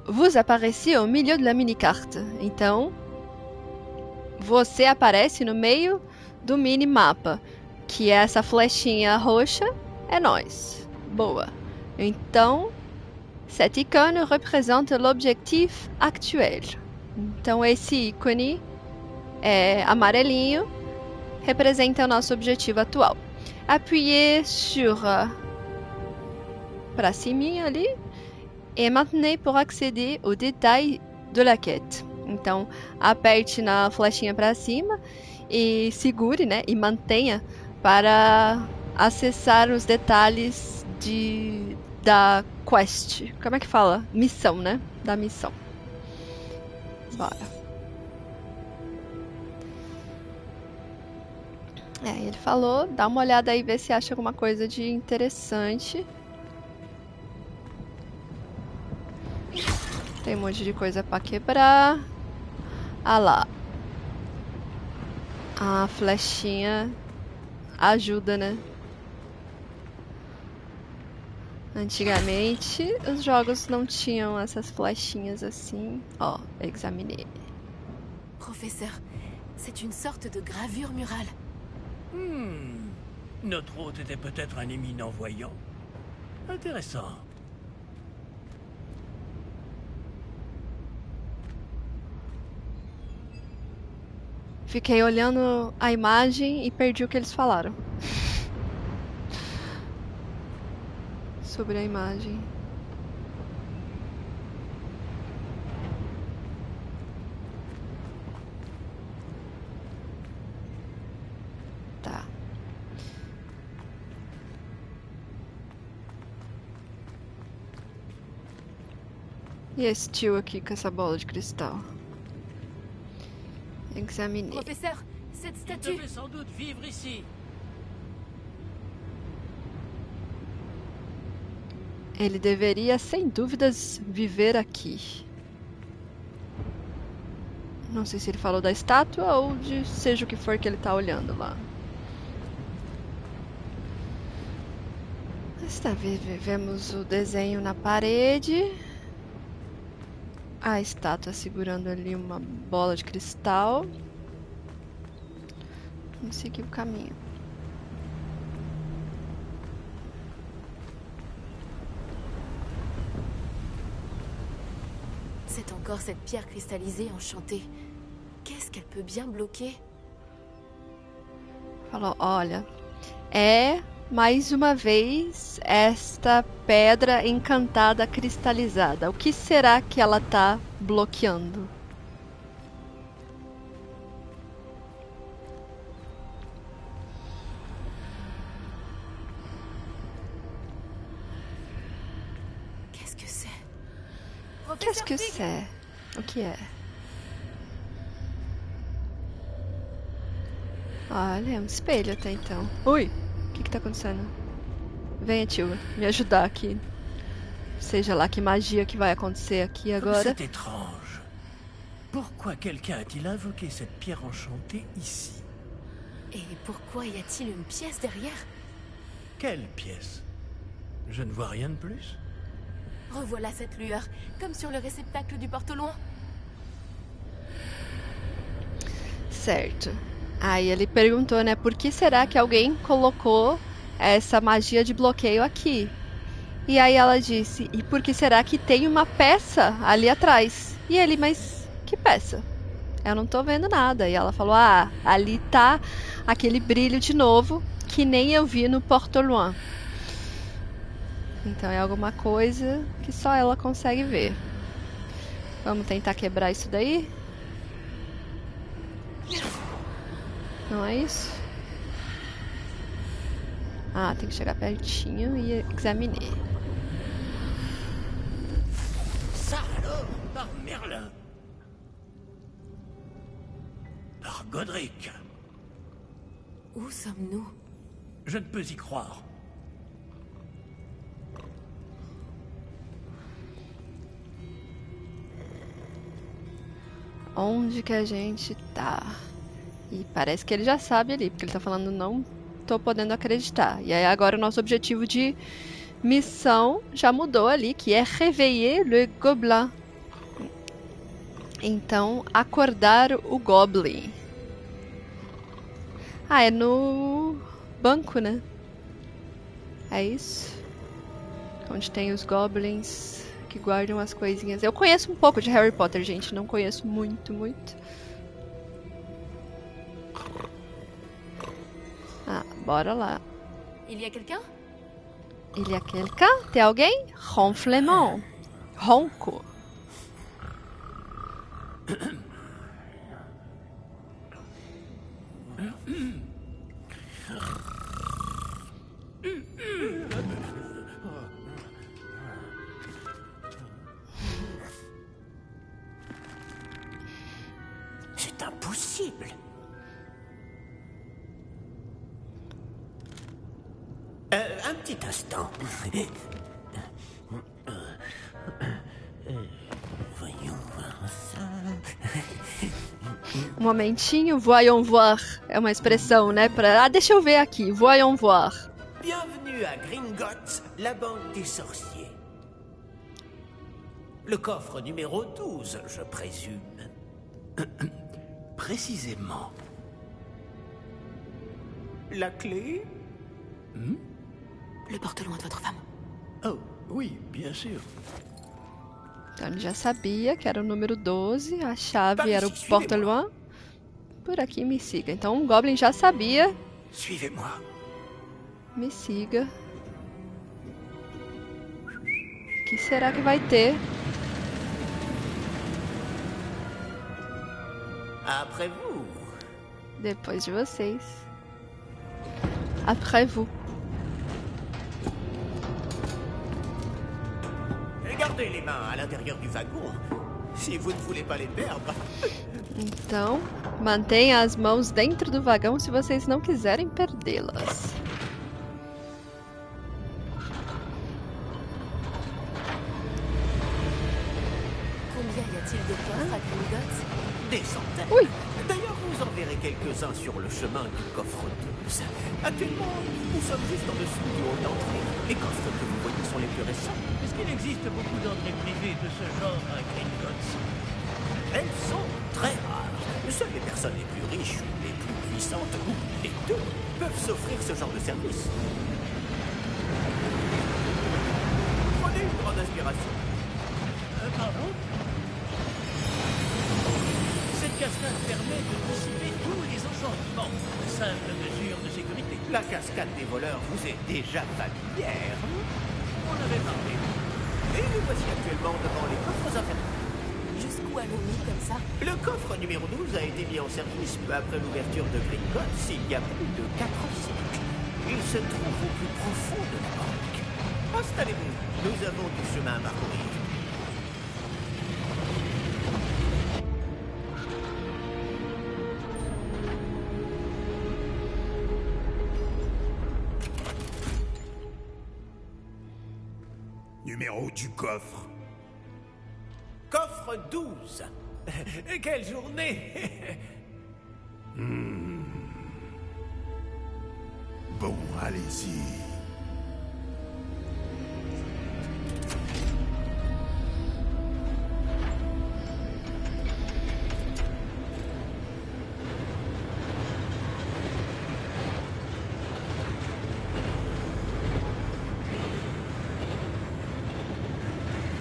Vous apparaissez au milieu de la mini-carte. Então, você aparece no meio do minimapa, que é essa flechinha roxa, é nós. Boa. Então, Cet icône représente l'objectif actuel. Então, esse ícone amarelinho representa o nosso objetivo atual. Appuyez sur para cima ali et maintenez pour accéder aux détails de la quête. Então, aperte na flechinha para cima e segure, né, e mantenha para acessar os detalhes da quest. Como é que fala? Missão, né? Da missão. Bora. Ele falou, dá uma olhada aí, vê se acha alguma coisa de interessante. Tem um monte de coisa pra quebrar. Ah lá. A flechinha ajuda, né? Antigamente, os jogos não tinham essas flechinhas assim. Ó, examinei. Professeur, c'est une sorte de gravure murale. Notre hôte était peut-être un éminent voyant. Intéressant. Fiquei olhando a imagem e perdi o que eles falaram. Sobre a imagem. Tá. E esse tio aqui com essa bola de cristal? Examinei. Professeur, cette Il statue... devait sans doute vivre ici. Ele deveria, sem dúvidas, viver aqui. Não sei se ele falou da estátua ou de seja o que for que ele tá olhando lá. Está, vemos o desenho na parede. A estátua segurando ali uma bola de cristal. Vamos seguir o caminho. C'est encore cette pierre cristallisée enchantée. Qu'est-ce qu'elle peut bien bloquer? Falou, olha, mais uma vez esta pedra encantada cristalizada. O que será que ela tá bloqueando? Qu'est-ce que c'est? Qu'est-ce que c'est? O que é? Olha, é um espelho até então. Ui! O que tá acontecendo? Venha, tio, me ajudar aqui. Seja lá que magia que vai acontecer aqui agora. C'est étrange. Pourquoi quelqu'un a-t-il invoqué cette pierre enchantée ici? Et pourquoi y a-t-il une pièce derrière? Quelle pièce? Je ne vois rien de plus. Revoilà cette lueur, comme sur le réceptacle du porte au loin. Certo. Aí ele perguntou, né, por que será que alguém colocou essa magia de bloqueio aqui? E aí ela disse, e por que será que tem uma peça ali atrás? E ele, mas que peça? Eu não tô vendo nada. E ela falou, ali tá aquele brilho de novo, que nem eu vi no Porte Loin. Então é alguma coisa que só ela consegue ver. Vamos tentar quebrar isso daí? Não é isso? Ah, tem que chegar pertinho e examinar. Ça alors, par Merlin. Par Godric. Où sommes-nous? Je ne peux y croire. Onde que a gente tá? E parece que ele já sabe ali, porque ele tá falando não tô podendo acreditar. E aí agora o nosso objetivo de missão já mudou ali, que é réveiller le gobelin. Então, acordar o Goblin. Ah, é no banco, né? É isso? Onde tem os Goblins que guardam as coisinhas. Eu conheço um pouco de Harry Potter, gente. Não conheço muito, muito. Ah, bora lá. Il y a quelqu'un? Il y a quelqu'un? Tem alguém? Ronflement. Ronco. C'est impossible. Un petit instant. Voyons voir ça. Um momentinho, voyons voir. É uma expressão, né? Deixa eu ver aqui. Voyons voir. Bienvenue à Gringotts, la banque des sorciers. Le coffre numéro 12, je présume. Précisément. La clé? Le porte-loin de votre femme. Oh, oui, bien sûr. Então ele já sabia que era o número 12, a chave era o porta-loin. Por aqui, me siga. Então o Goblin já sabia. Suivez-moi. Me siga. O que será que vai ter? Après vous. Depois de vocês. Après vous. Gardez les mains à l'intérieur du wagon, si vous ne voulez pas les perdre. Então, mantenha as mãos dentro do vagão se vocês não quiserem perdê-las. Combien y a-t-il de coffres à Gringotts? Des centaines. Oui. D'ailleurs, vous en verrez quelques-uns sur le chemin du coffre 12. Actuellement, nous sommes juste en dessous du hall d'entrée. Les coffres que vous voyez sont les plus récents. Est-ce qu'il existe beaucoup d'entrées privées de ce genre à Gringotts? Elles sont très rares. Seules les personnes les plus riches ou les plus puissantes, ou les deux, peuvent s'offrir ce genre de service. Prenez une grande inspiration. Pardon? Cette cascade permet de dissiper tous les enchantements. Simple mesure de sécurité. La cascade des voleurs vous est déjà familière. On avait parlé. Et nous voici actuellement devant les coffres infernaux. Jusqu'où allons-nous comme ça? Le coffre numéro 12 a été mis en service peu après l'ouverture de Gringotts il y a plus de 4 siècles. Il se trouve au plus profond de la banque. Installez-vous, nous avons du chemin à parcourir. Numéro du coffre. Coffre 12. Quelle journée. Bon, allez-y.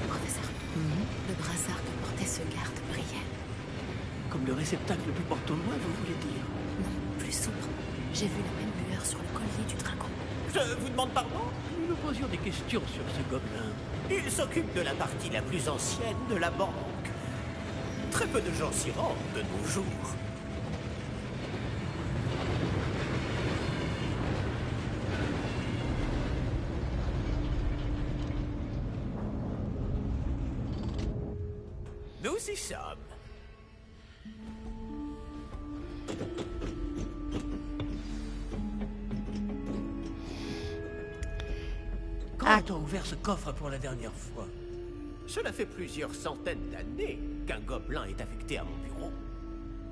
Professeur, le brassard que portait ce garde brillait. Comme le réceptacle du porte-loin, vous voulez dire? Non, plus sombre. J'ai vu la même lueur sur le collier du dragon. Je vous demande pardon? Nous nous posions des questions sur ce gobelin. Il s'occupe de la partie la plus ancienne de la banque. Très peu de gens s'y rendent de nos jours. Nous y sommes. Quand a-t-on ouvert ce coffre pour la dernière fois? Cela fait plusieurs centaines d'années qu'un gobelin est affecté à mon bureau.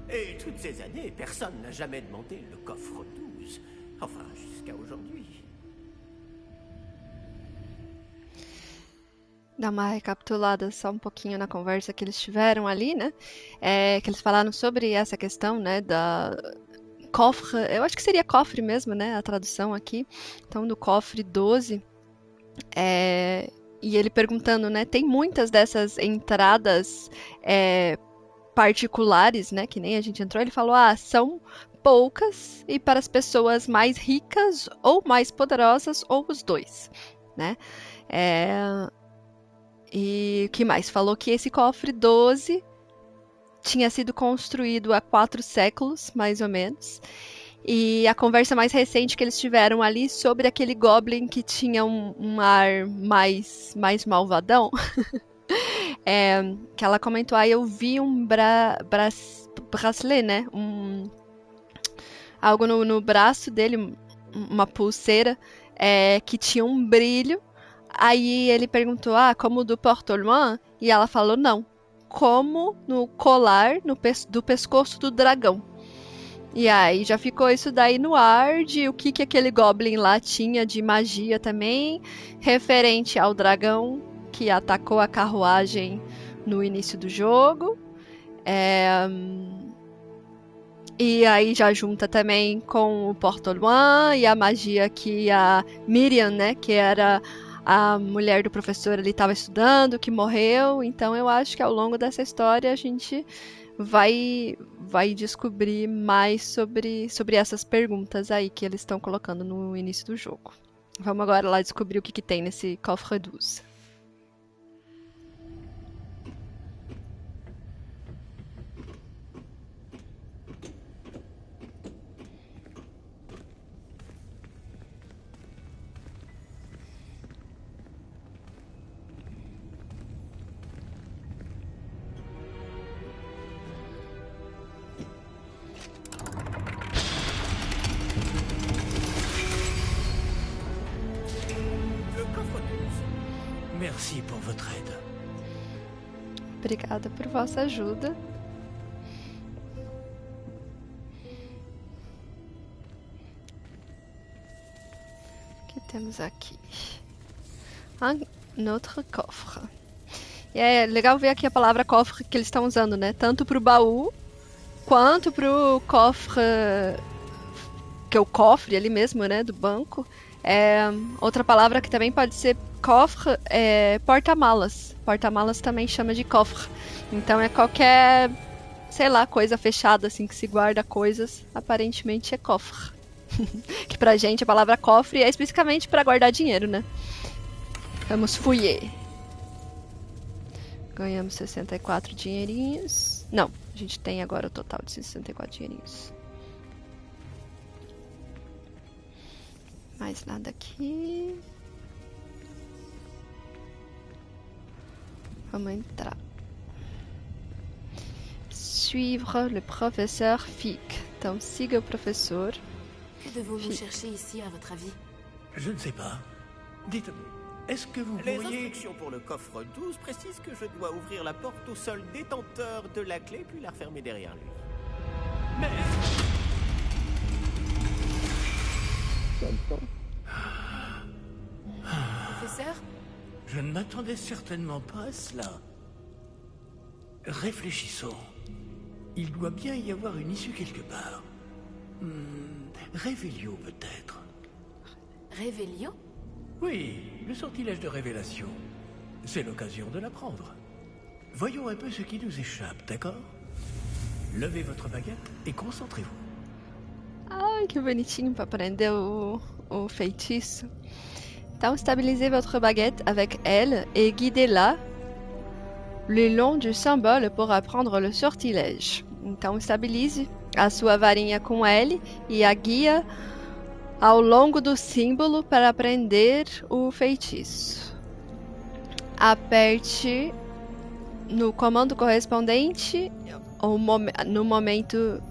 Et toutes ces années, personne n'a jamais demandé le coffre 12. Enfin, jusqu'à aujourd'hui. Dar uma recapitulada só um pouquinho na conversa que eles tiveram ali, né? Que eles falaram sobre essa questão, né, da cofre, eu acho que seria cofre mesmo, né, a tradução aqui. Então, do cofre 12. e ele perguntando, né? Tem muitas dessas entradas particulares, né? Que nem a gente entrou. Ele falou, são poucas e para as pessoas mais ricas ou mais poderosas ou os dois, né? E o que mais? Falou que esse cofre 12 tinha sido construído há 4 séculos, mais ou menos. E a conversa mais recente que eles tiveram ali sobre aquele Goblin que tinha um ar mais malvadão, que ela comentou, eu vi um bracelet, né? Algo no braço dele, uma pulseira, que tinha um brilho. Aí ele perguntou, como do Port-au-Loin? E ela falou, não, como no colar do pescoço do dragão. E aí já ficou isso daí no ar de o que aquele Goblin lá tinha de magia também, referente ao dragão que atacou a carruagem no início do jogo. E aí já junta também com o Port-au-Loin e a magia que a Miriam, né, que era a mulher do professor, ele estava estudando, que morreu. Então eu acho que ao longo dessa história a gente vai descobrir mais sobre essas perguntas aí que eles estão colocando no início do jogo. Vamos agora lá descobrir o que tem nesse Coffre 12. Merci pour votre aide. Obrigada por vossa ajuda. O que temos aqui? Um outro cofre. E é legal ver aqui a palavra cofre que eles estão usando, né? Tanto pro baú, quanto pro cofre, que é o cofre ali mesmo, né? Do banco. Outra palavra que também pode ser cofre é porta-malas. Porta-malas também chama de cofre. Então é qualquer, sei lá, coisa fechada assim que se guarda coisas. Aparentemente é cofre. Que pra gente a palavra cofre é especificamente pra guardar dinheiro, né? Vamos fouiller. Ganhamos 64 dinheirinhos. Não, a gente tem agora o total de 64 dinheirinhos. Mais nada aqui. Vamos entrar. Suivre le professeur Fig. Então, siga o professor. Que devons-nous chercher ici, à votre avis? Je ne sais pas. Dites, est-ce que vous Les pourriez... instructions pour le coffre 12 précisent que je dois ouvrir la porte au seul détenteur de la clé puis la refermer derrière lui. Mais... Professeur? Je ne m'attendais certainement pas à cela. Réfléchissons. Il doit bien y avoir une issue quelque part. Révélio peut-être. Révélio? Oui, le sortilège de révélation. C'est l'occasion de l'apprendre. Voyons un peu ce qui nous échappe, d'accord? Levez votre baguette et concentrez-vous. Ai, que bonitinho para aprender o feitiço. Então, stabilisez votre baguette avec elle et guidez-la le long du symbole pour apprendre le sortilège. Então, estabilize a sua varinha com L e a guia ao longo do símbolo para aprender o feitiço. Aperte no comando correspondente ou no momento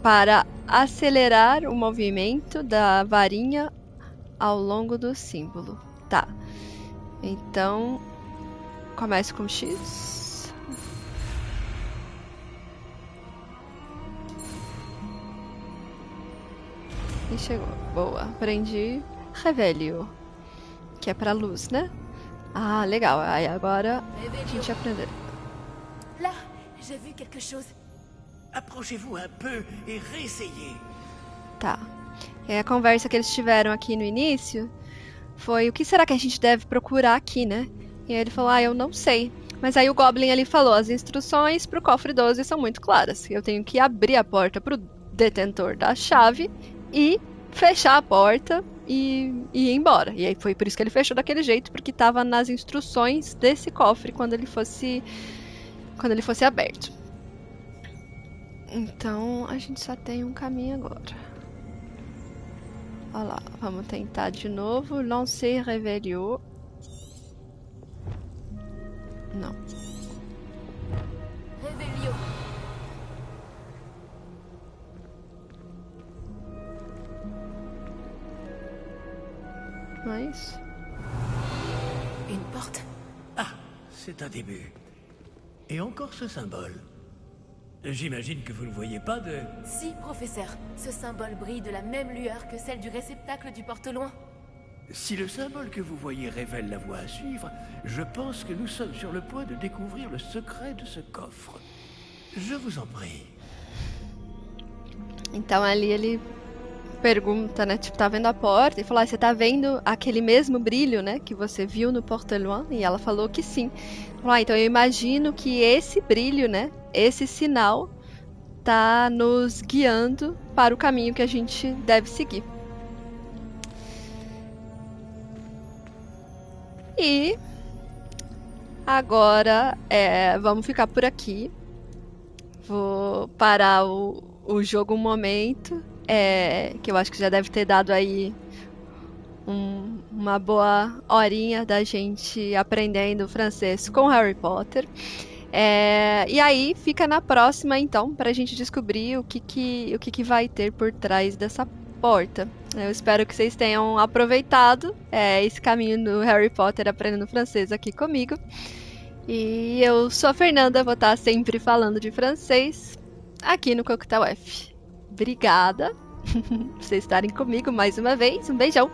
para acelerar o movimento da varinha ao longo do símbolo. Tá. Então, comece com X. E chegou. Boa. Aprendi Revelio, que é pra luz, né? Ah, legal. Aí agora a gente aprendeu. Là, j'ai vu quelque chose. Approchez-vous un peu et réessayez. Tá. E aí a conversa que eles tiveram aqui no início foi: o que será que a gente deve procurar aqui, né? E aí ele falou: eu não sei. Mas aí o Goblin ali falou: as instruções pro cofre 12 são muito claras. Eu tenho que abrir a porta pro detentor da chave e fechar a porta e ir embora. E aí foi por isso que ele fechou daquele jeito, porque estava nas instruções desse cofre quando ele fosse aberto. Então a gente só tem um caminho agora. Olha lá, vamos tentar de novo. Lancer Revelio. Não. Revelio. Não é isso? Une porte. Ah, c'est un début. Et encore ce symbole. J'imagine que vous ne voyez pas de... Si, professeur. Ce symbole brille de la même lueur que celle du réceptacle du porte-loin. Si le symbole que vous voyez révèle la voie à suivre, je pense que nous sommes sur le point de découvrir le secret de ce coffre. Je vous en prie. Então ali ele pergunta, né? Tipo, tá vendo a porta? E falou: você tá vendo aquele mesmo brilho, né? Que você viu no porte-loin? E ela falou que sim. Falou: então eu imagino que esse brilho, né? Esse sinal tá nos guiando para o caminho que a gente deve seguir. E agora vamos ficar por aqui. Vou parar o jogo um momento. Que eu acho que já deve ter dado aí uma boa horinha da gente aprendendo francês com Harry Potter. E aí fica na próxima, então, pra gente descobrir o que vai ter por trás dessa porta. Eu espero que vocês tenham aproveitado esse caminho do Harry Potter aprendendo francês aqui comigo. E eu sou a Fernanda, vou estar sempre falando de francês aqui no Coquetel F. Obrigada por vocês estarem comigo mais uma vez. Um beijão.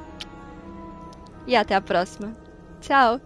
E até a próxima. Tchau.